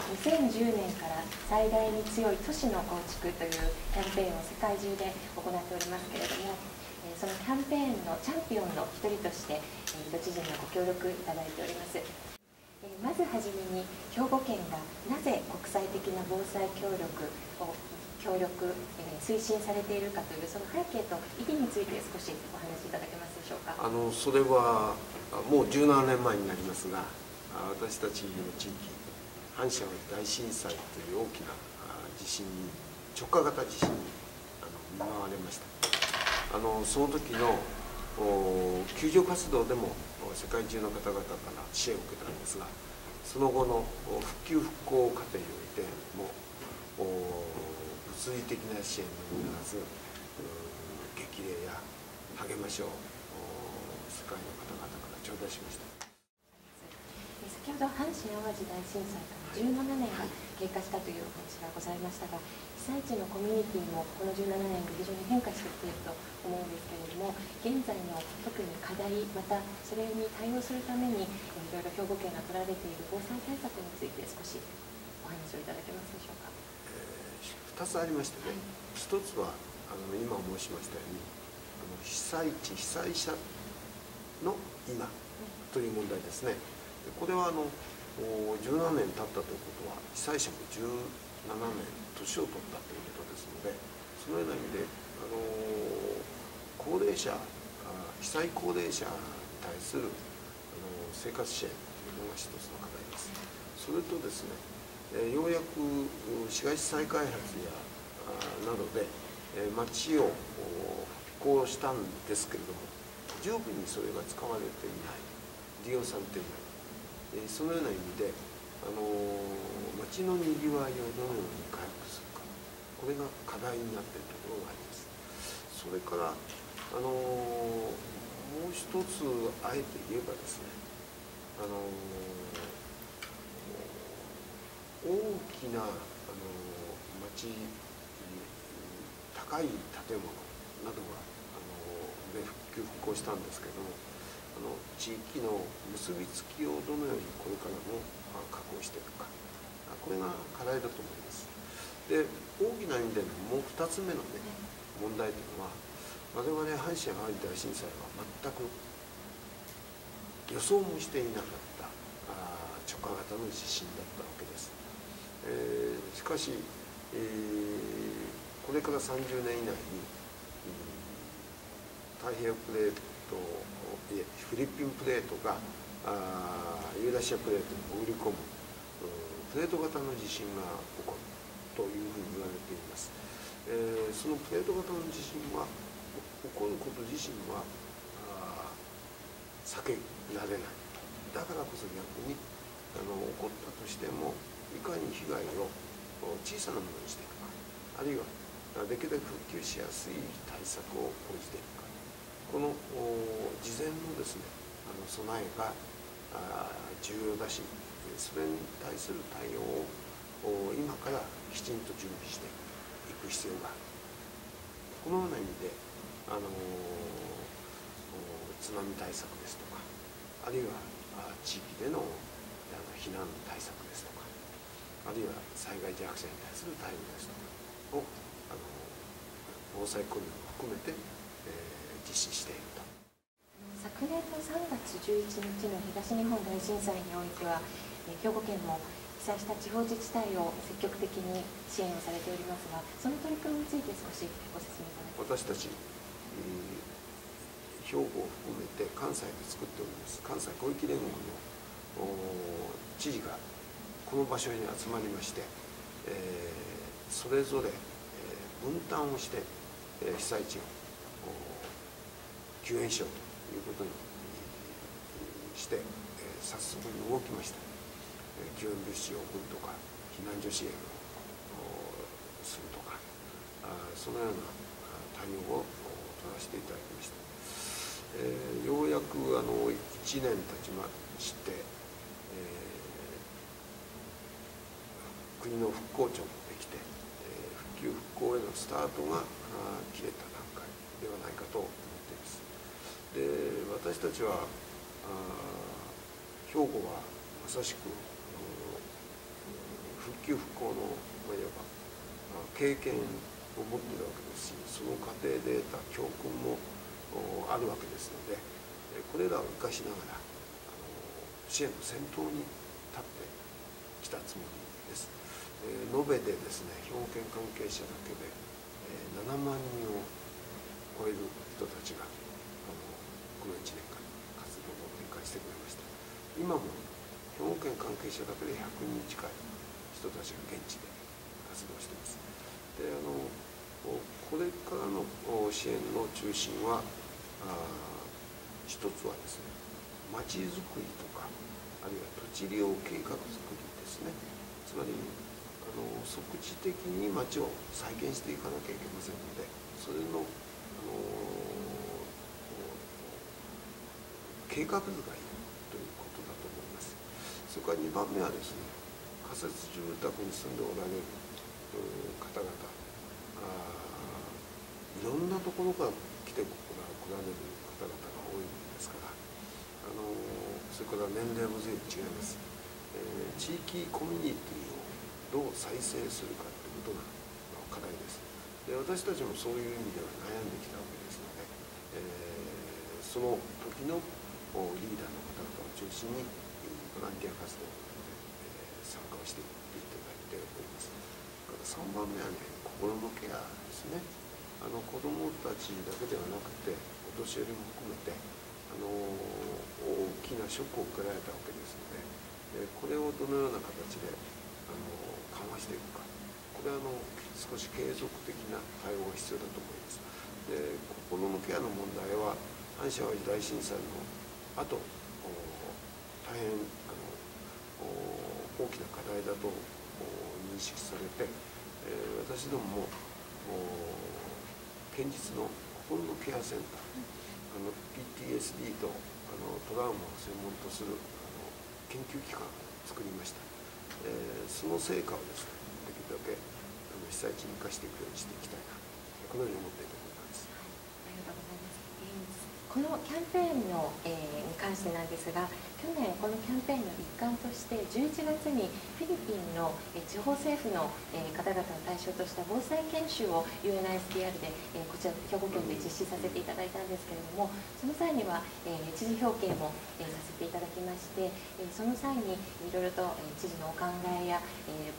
2010年から最大に強い都市の構築というキャンペーンを世界中で行っておりますけれども、そのキャンペーンのチャンピオンの一人として都知事にご協力いただいております。まずはじめに、兵庫県がなぜ国際的な防災協力を推進されているかというその背景と意義について少しお話しいただけますでしょうか。それはもう17年前になりますが、私たちの地域、阪神・淡路大震災という大きな地震に、直下型地震に見舞われました。その時の救助活動でも世界中の方々から支援を受けたんですが、その後の復旧復興過程においても物理的な支援のみならず激励や励ましを世界の方々から頂戴しました。先ほど阪神・淡路大震災から17年が経過したというお話がございましたが、被災地のコミュニティもこの17年で非常に変化してきていると思うんですけれども、現在の特に課題、またそれに対応するためにいろいろ兵庫県が取られている防災対策について少しお話をいただけますでしょうか。2つありましてね、1つは今申しましたように被災地被災者の今という問題ですね。これは17年経ったということは被災者も17年年を取ったということですので、そのような意味で高齢者被災高齢者に対する生活支援というのが一つの課題です。それとですね、ようやく市街地再開発やなどで町を復興したんですけれども、十分にそれが使われていない、利用されていない、そのような意味で町のにぎわいをどのように回復するか、これが課題になっているところがあります。それからもう一つあえて言えばですね、大きな町、高い建物などがで復旧復興したんですけれども、地域の結びつきをどのようにこれからも確保していくか、これが課題だと思います。で、大きな意味でのもう2つ目のね、問題というのは、我々阪神・淡路大震災は全く予想もしていなかった直下型の地震だったわけです。しかし、これから30年以内に太平洋プレート、フィリピンプレートがユーラシアプレートに潜り込むプレート型の地震が起こるというふうに言われています。そのプレート型の地震は起こること自身は避けられない。だからこそ逆に起こったとしてもいかに被害を小さなものにしていくか、あるいはできるだけ復旧しやすい対策を講じていくか、この事前のですね備えが重要だし、それに対する対応を今からきちんと準備していく必要がある。このような意味で津波対策ですとか、あるいは地域での避難対策ですとか、あるいは災害弱者に対する対応ですとかを防災訓練を含めて、実施していると。昨年の3月11日の東日本大震災においては、兵庫県も被災した地方自治体を積極的に支援をされておりますが、その取り組みについて少しご説明いただけますか。私たち、兵庫を含めて関西で作っております関西広域連合の知事がこの場所に集まりまして、それぞれ分担をして被災地を救援しようということにして早速に動きました。救援物資を送るとか、避難所支援をするとか、そのような対応を取らせていただきました。ようやく1年経ちまして、国の復興庁もできて、復旧復興へのスタートが切れた段階ではないかと思っています。で、私たちは兵庫はまさしく復旧復興の、いわば経験を持っているわけですし、その過程で得た教訓もあるわけですので、これらを生かしながら支援の先頭に立ってきたつもりです。延べでですね、兵庫県関係者だけで7万人を超える人たちがこの1年間活動を展開してくれました。今も兵庫県関係者だけで100人近い人たちが現地で活動しています。でこれからの支援の中心は一つはですね、まちづくりとか、あるいは土地利用計画づくりですね。つまり即時的に町を再建していかなきゃいけませんので、それの計画図がいるということだと思います。それから2番目はですね、仮設住宅に住んでおられる方々、いろんなところから来られる方々が多いものですから、それから年齢も随分違います。地域コミュニティをどう再生するかということが課題です。で、私たちもそういう意味では悩んできたわけですので、その時のリーダーの方々を中心にボランティア活動で参加をしていただいております。3番目はね、心のケアですね。子どもたちだけではなくて、お年寄りも含めて大きなショックを受けられたわけですので、これをどのような形で緩和していくか、これは少し継続的な対応が必要だと思います。で、心のケアの問題は阪神・淡路大震災の後、大変大きな課題だと認識されて、私どもも県立の心のケアセンター、PTSD とトラウマを専門とする研究機関を作りました。その成果をですね、できるだけ被災地に生かしていくようにしていきたいな、このように思っているところなんです。ありがとうございます。このキャンペーンの、に関してなんですが、去年このキャンペーンの一環として11月にフィリピンの地方政府の方々を対象とした防災研修を UNISDR でこちら兵庫県で実施させていただいたんですけれども、その際には知事表敬もさせていただきまして、その際にいろいろと知事のお考えや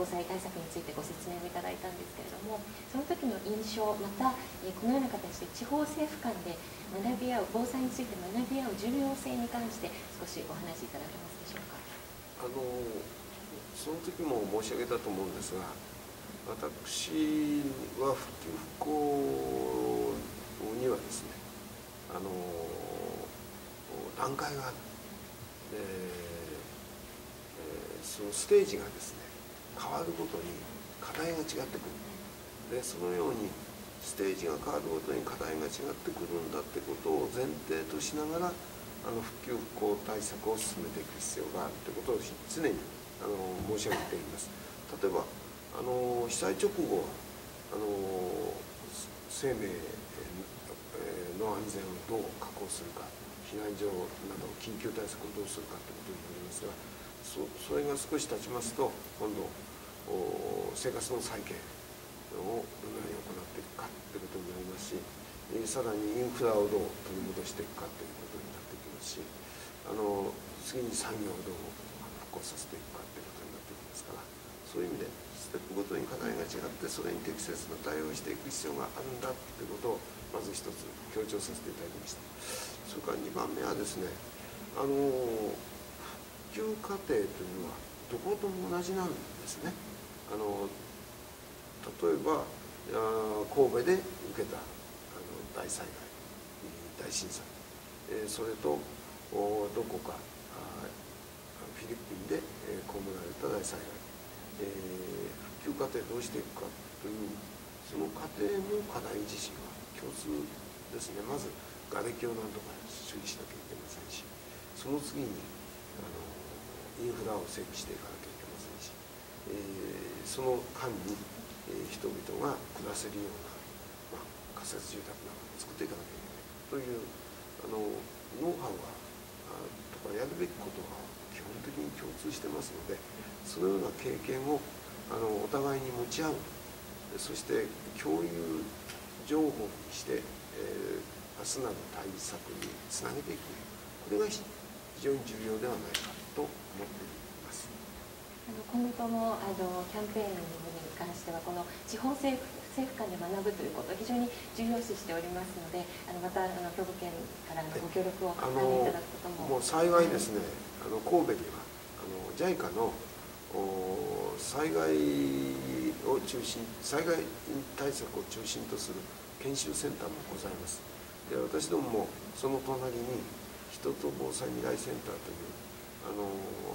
防災対策についてご説明をいただいたんですけれども、その時の印象、またこのような形で地方政府間で学び合う、防災について学び合う重要性に関して少しお話しいただけますでしょうか。その時も申し上げたと思うんですが、私は復旧復興にはですね、段階がある。そのステージがですね、変わるごとに課題が違ってくる。で、そのようにステージが変わるごとに課題が違ってくるんだってことを前提としながら復旧復興対策を進めていく必要があるということを常に申し上げています。例えば被災直後生命の安全をどう確保するか、避難所など緊急対策をどうするかということになりますが、それが少し経ちますと、今度生活の再建をどのように行っていくかということになりますし、さらにインフラをどう取り戻していくかということになってきますし、次に産業をどう復興させていくかということになってきますから、そういう意味でステップごとに課題が違って、それに適切な対応をしていく必要があるんだということをまず一つ強調させていただきました。それから2番目はですね、復旧過程というのはどことも同じなんですね。例えば神戸で受けた大災害、大震災、それとどこかフィリピンで被られた大災害、復旧過程どうしていくかというその過程の課題自身は共通ですね。まず瓦礫を何とか処理しなきゃいけませんし、その次にインフラを整備していかなきゃいけませんし、その間に人々が暮らせるような、仮設住宅などを作っていかなきゃいけないというノウハウとかやるべきことは基本的に共通してますので、そのような経験をお互いに持ち合う、そして共有情報にして、明日なる対策につなげていく、これが非常に重要ではないかと思っています。今後ともキャンペーンに関しては、この地方政府間で学ぶということを非常に重要視しておりますので、また兵庫県からのご協力をいただくことも。もう幸いですね、神戸にはJICA の災害対策を中心とする研修センターもございます。で、私どももその隣に人と防災未来センターという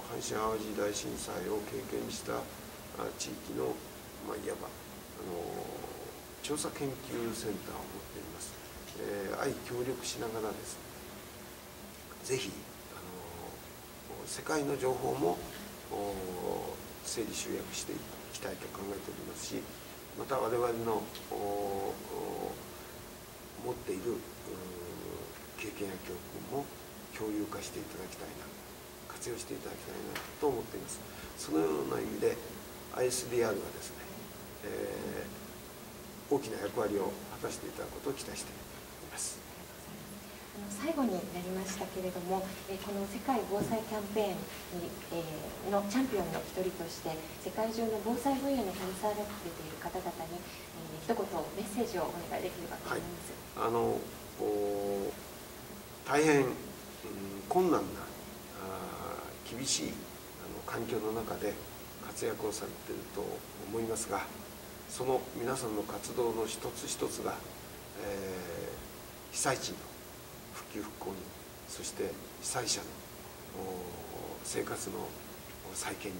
阪神・淡路大震災を経験した地域の、いわば調査研究センターを持っています。相協力しながらですね、ぜひ世界の情報も整理集約していきたいと考えておりますし、また我々の持っている経験や教訓も共有化していただきたいな、活用していただきたいなと思っています。そのような意味で ISDR がですね、大きな役割を果たしていただくことを期待しています。最後になりましたけれども、この世界防災キャンペーンのチャンピオンの一人として、世界中の防災分野に携わられている方々に一言メッセージをお願いできればと思います。大変困難な厳しい環境の中で活躍をされていると思いますが、その皆さんの活動の一つ一つが、被災地の復旧復興に、そして被災者の生活の再建に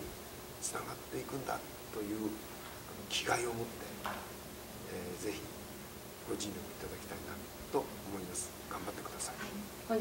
つながっていくんだという気概を持って、ぜひご尽力いただきたいなと思います。頑張ってください。はい。